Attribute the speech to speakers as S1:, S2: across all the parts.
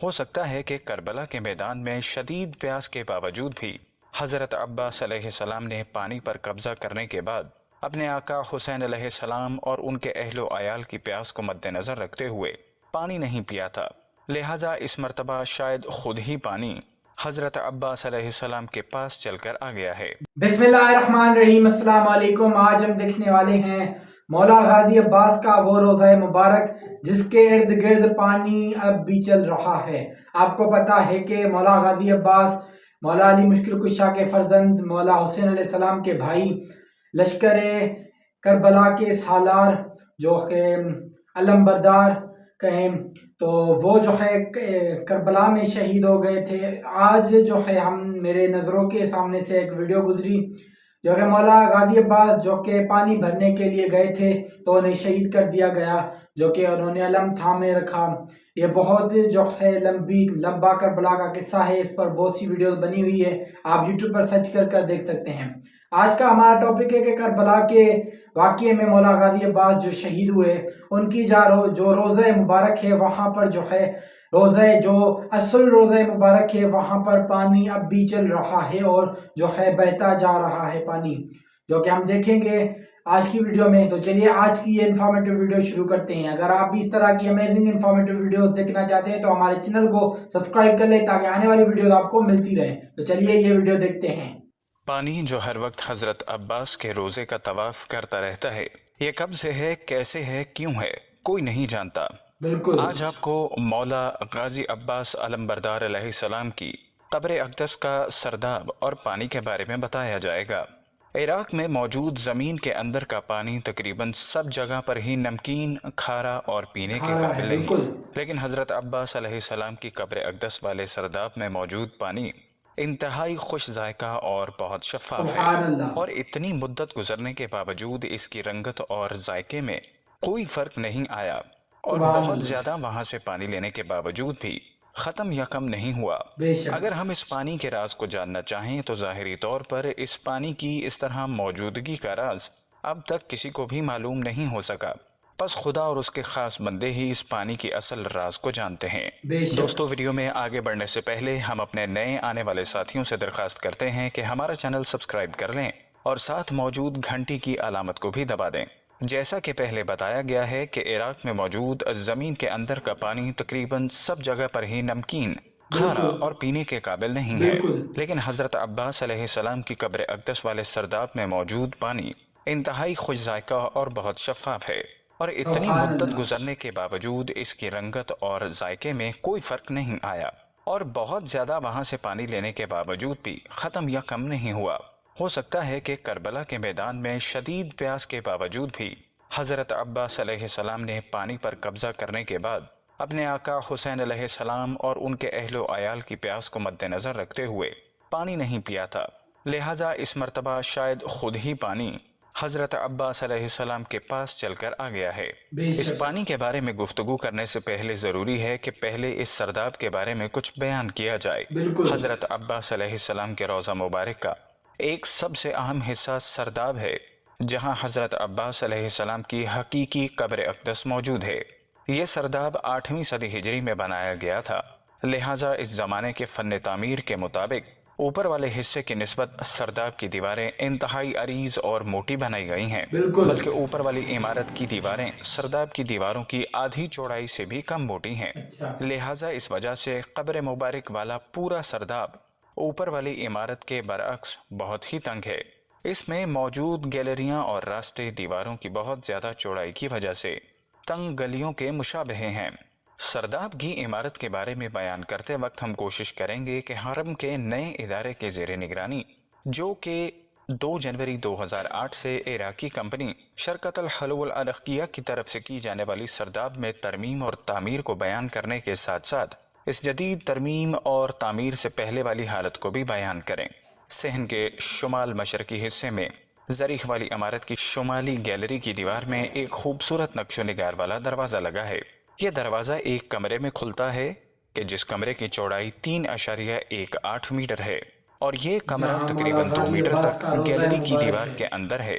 S1: ہو سکتا ہے کہ کربلا کے میدان میں شدید پیاس کے باوجود بھی حضرت عباس علیہ السلام نے پانی پر قبضہ کرنے کے بعد اپنے آقا حسین علیہ السلام اور ان کے اہل و عیال کی پیاس کو مد نظر رکھتے ہوئے پانی نہیں پیا تھا، لہٰذا اس مرتبہ شاید خود ہی پانی حضرت عباس علیہ السلام کے پاس چل کر آ گیا ہے۔
S2: بسم اللہ الرحمن الرحیم، السلام علیکم۔ آج ہم دیکھنے والے ہیں مولا غازی عباس کا وہ روضہ مبارک جس کے ارد گرد پانی اب بھی چل رہا ہے۔ آپ کو پتا ہے کہ مولا غازی عباس مولا علی مشکل کشا کے فرزند، مولا حسین علیہ السلام کے بھائی، لشکر کربلا کے سالار جو کہ علم بردار کہیں تو وہ جو ہے کربلا میں شہید ہو گئے تھے۔ آج جو ہے میرے نظروں کے سامنے سے ایک ویڈیو گزری جو کہ مولا غازی عباس جو کہ پانی بھرنے کے لیے گئے تھے تو انہیں شہید کر دیا گیا، جو کہ انہوں نے علم تھامے رکھا۔ یہ بہت جو ہے لمبا کربلا کا قصہ ہے، اس پر بہت سی ویڈیوز بنی ہوئی ہے، آپ یوٹیوب پر سرچ کر دیکھ سکتے ہیں۔ آج کا ہمارا ٹاپک ہے کہ کربلا کے واقعے میں مولا غازی عباس جو شہید ہوئے ان کی جو روضہ مبارک ہے وہاں پر جو ہے اصل روضہ مبارک ہے وہاں پر پانی اب بھی چل رہا ہے اور جو ہے بہتا جا رہا ہے پانی، جو کہ ہم دیکھیں گے آج کی ویڈیو میں۔ تو چلیے آج کی یہ انفارمیٹیو ویڈیو شروع کرتے ہیں۔ اگر آپ بھی اس طرح کی امیزنگ انفارمیٹیو ویڈیوز دیکھنا چاہتے ہیں تو ہمارے چینل کو سبسکرائب کر لیں تاکہ آنے والی ویڈیوز آپ کو ملتی رہیں۔ تو چلیے یہ ویڈیو دیکھتے ہیں۔
S1: پانی جو ہر وقت حضرت عباس کے روزے کا طواف کرتا رہتا ہے، یہ کب سے ہے، کیسے ہے، کیوں ہے، کوئی نہیں جانتا۔
S2: بالکل
S1: آج آپ کو مولا غازی عباس علم بردار علیہ السلام کی قبر اقدس کا سرداب اور پانی کے بارے میں بتایا جائے گا۔ عراق میں موجود زمین کے اندر کا پانی تقریباً سب جگہ پر ہی نمکین، کھارا اور پینے کے
S2: کھارا
S1: قابل
S2: ہے،
S1: نہیں،
S2: بالکل
S1: لیکن حضرت عباس علیہ السلام کی قبر اقدس والے سرداب میں موجود پانی انتہائی خوش ذائقہ اور بہت شفاف ہے،
S2: سبحان اللہ۔
S1: اور اتنی مدت گزرنے کے باوجود اس کی رنگت اور ذائقے میں کوئی فرق نہیں آیا، اور
S2: سبحان
S1: بہت
S2: اللہ،
S1: زیادہ وہاں سے پانی لینے کے باوجود بھی ختم یا کم نہیں ہوا۔
S2: بے شک۔
S1: اگر ہم اس پانی کے راز کو جاننا چاہیں تو ظاہری طور پر اس پانی کی اس طرح موجودگی کا راز اب تک کسی کو بھی معلوم نہیں ہو سکا، بس خدا اور اس کے خاص بندے ہی اس پانی کی اصل راز کو جانتے ہیں۔
S2: بے شک۔
S1: دوستو، ویڈیو میں آگے بڑھنے سے پہلے ہم اپنے نئے آنے والے ساتھیوں سے درخواست کرتے ہیں کہ ہمارا چینل سبسکرائب کر لیں اور ساتھ موجود گھنٹی کی علامت کو بھی دبا دیں۔ جیسا کہ پہلے بتایا گیا ہے کہ عراق میں موجود زمین کے اندر کا پانی تقریباً سب جگہ پر ہی نمکین، کھارا
S2: بالکل
S1: اور پینے کے قابل نہیں ہے،
S2: بالکل
S1: لیکن حضرت عباس علیہ السلام کی قبر اقدس والے سرداب میں موجود پانی انتہائی خوش ذائقہ اور بہت شفاف ہے، اور اتنی
S2: سبحان
S1: مدت
S2: اللہ۔
S1: گزرنے کے باوجود اس کی رنگت اور ذائقے میں کوئی فرق نہیں آیا، اور بہت زیادہ وہاں سے پانی لینے کے باوجود بھی ختم یا کم نہیں ہوا۔ ہو سکتا ہے کہ کربلا کے میدان میں شدید پیاس کے باوجود بھی حضرت عباس علیہ السلام نے پانی پر قبضہ کرنے کے بعد اپنے آقا حسین علیہ السلام اور ان کے اہل و عیال کی پیاس کو مد نظر رکھتے ہوئے پانی نہیں پیا تھا، لہٰذا اس مرتبہ شاید خود ہی پانی حضرت عباس علیہ السلام کے پاس چل کر آ گیا ہے۔
S2: بے
S1: اس
S2: شک۔
S1: پانی کے بارے میں گفتگو کرنے سے پہلے ضروری ہے کہ پہلے اس سرداب کے بارے میں کچھ بیان کیا جائے۔
S2: بالکل
S1: حضرت عباس علیہ السلام کے روضہ مبارک کا ایک سب سے اہم حصہ سرداب ہے، جہاں حضرت عباس علیہ السلام کی حقیقی قبر اقدس موجود ہے۔ یہ سرداب 8ویں صدی ہجری میں بنایا گیا تھا، لہٰذا اس زمانے کے فن تعمیر کے مطابق اوپر والے حصے کی نسبت سرداب کی دیواریں انتہائی عریض اور موٹی بنائی گئی ہیں،
S2: بالکل
S1: بلکہ اوپر والی عمارت کی دیواریں سرداب کی دیواروں کی آدھی چوڑائی سے بھی کم موٹی ہیں،
S2: اچھا
S1: لہٰذا اس وجہ سے قبر مبارک والا پورا سرداب اوپر والی عمارت کے برعکس بہت ہی تنگ ہے۔ اس میں موجود گیلریاں اور راستے دیواروں کی بہت زیادہ چوڑائی کی وجہ سے تنگ گلیوں کے مشابہ ہیں۔ سرداب کی عمارت کے بارے میں بیان کرتے وقت ہم کوشش کریں گے کہ حرم کے نئے ادارے کے زیر نگرانی، جو کہ 2 جنوری 2008 سے عراقی کمپنی شرکت الحلو العرقیہ کی طرف سے کی جانے والی سرداب میں ترمیم اور تعمیر کو بیان کرنے کے ساتھ ساتھ اس جدید ترمیم اور تعمیر سے پہلے والی حالت کو بھی بیان کریں۔ صحن کے شمال مشرقی حصے میں زریح والی عمارت کی شمالی گیلری کی دیوار میں ایک خوبصورت نقش و نگار والا دروازہ لگا ہے۔ یہ دروازہ ایک کمرے میں کھلتا ہے کہ جس کمرے کی چوڑائی 3.18 میٹر ہے، اور یہ کمرہ
S2: جہاں مولا
S1: تقریباً 2
S2: غازی
S1: میٹر
S2: عباس
S1: تک
S2: کا روضہ
S1: گیلری کی
S2: مبارک
S1: دیوار
S2: ہے۔
S1: کے اندر ہے۔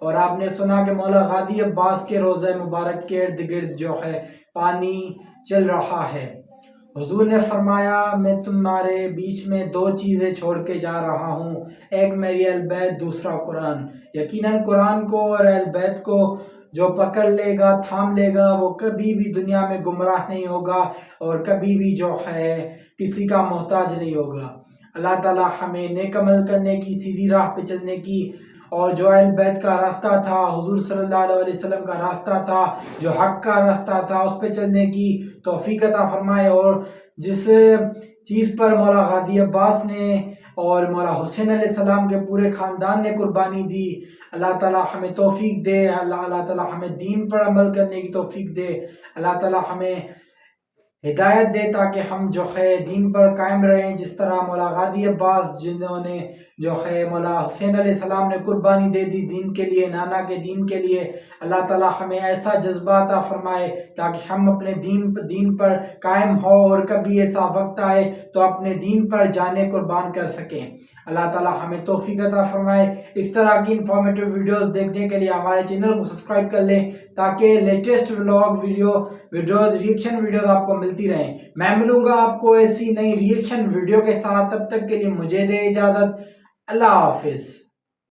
S2: اور آپ نے سنا کہ مولا غازی عباس کے روضہ مبارک کے ارد گرد جو ہے پانی چل رہا ہے۔ حضور نے فرمایا میں تمہارے بیچ میں دو چیزیں چھوڑ کے جا رہا ہوں، ایک میری اہل بیت، دوسرا قرآن۔ یقیناً قرآن کو اور اہل بیت کو جو پکڑ لے گا، تھام لے گا، وہ کبھی بھی دنیا میں گمراہ نہیں ہوگا اور کبھی بھی جو ہے کسی کا محتاج نہیں ہوگا۔ اللہ تعالیٰ ہمیں نیک عمل کرنے کی، سیدھی راہ پہ چلنے کی، اور جو اہل بیت کا راستہ تھا، حضور صلی اللہ علیہ وسلم کا راستہ تھا، جو حق کا راستہ تھا، اس پہ چلنے کی توفیق عطا فرمائے۔ اور جس چیز پر مولا غازی عباس نے اور مولا حسین علیہ السلام کے پورے خاندان نے قربانی دی، اللہ تعالیٰ ہمیں توفیق دے، اللہ تعالیٰ ہمیں دین پر عمل کرنے کی توفیق دے، اللہ تعالیٰ ہمیں ہدایت دے تاکہ ہم جو ہے دین پر قائم رہیں، جس طرح مولا غازی عباس جنہوں نے جو ہے مولا حسین علیہ السلام نے قربانی دے دی دین کے لیے، نانا کے دین کے لیے۔ اللہ تعالیٰ ہمیں ایسا جذبہ عطا فرمائے تاکہ ہم اپنے دین پر قائم ہو اور کبھی ایسا وقت آئے تو اپنے دین پر جانیں قربان کر سکیں۔ اللہ تعالیٰ ہمیں توفیق عطا فرمائے۔ اس طرح کی انفارمیٹیو ویڈیوز دیکھنے کے لیے ہمارے چینل کو سبسکرائب کر لیں تاکہ latest vlog videos reaction videos آپ کو ملتی رہیں۔ میں ملوں گا آپ کو ایسی نئی ریئیکشن ویڈیو کے ساتھ، تب تک کے لیے مجھے دے اجازت۔ اللہ حافظ۔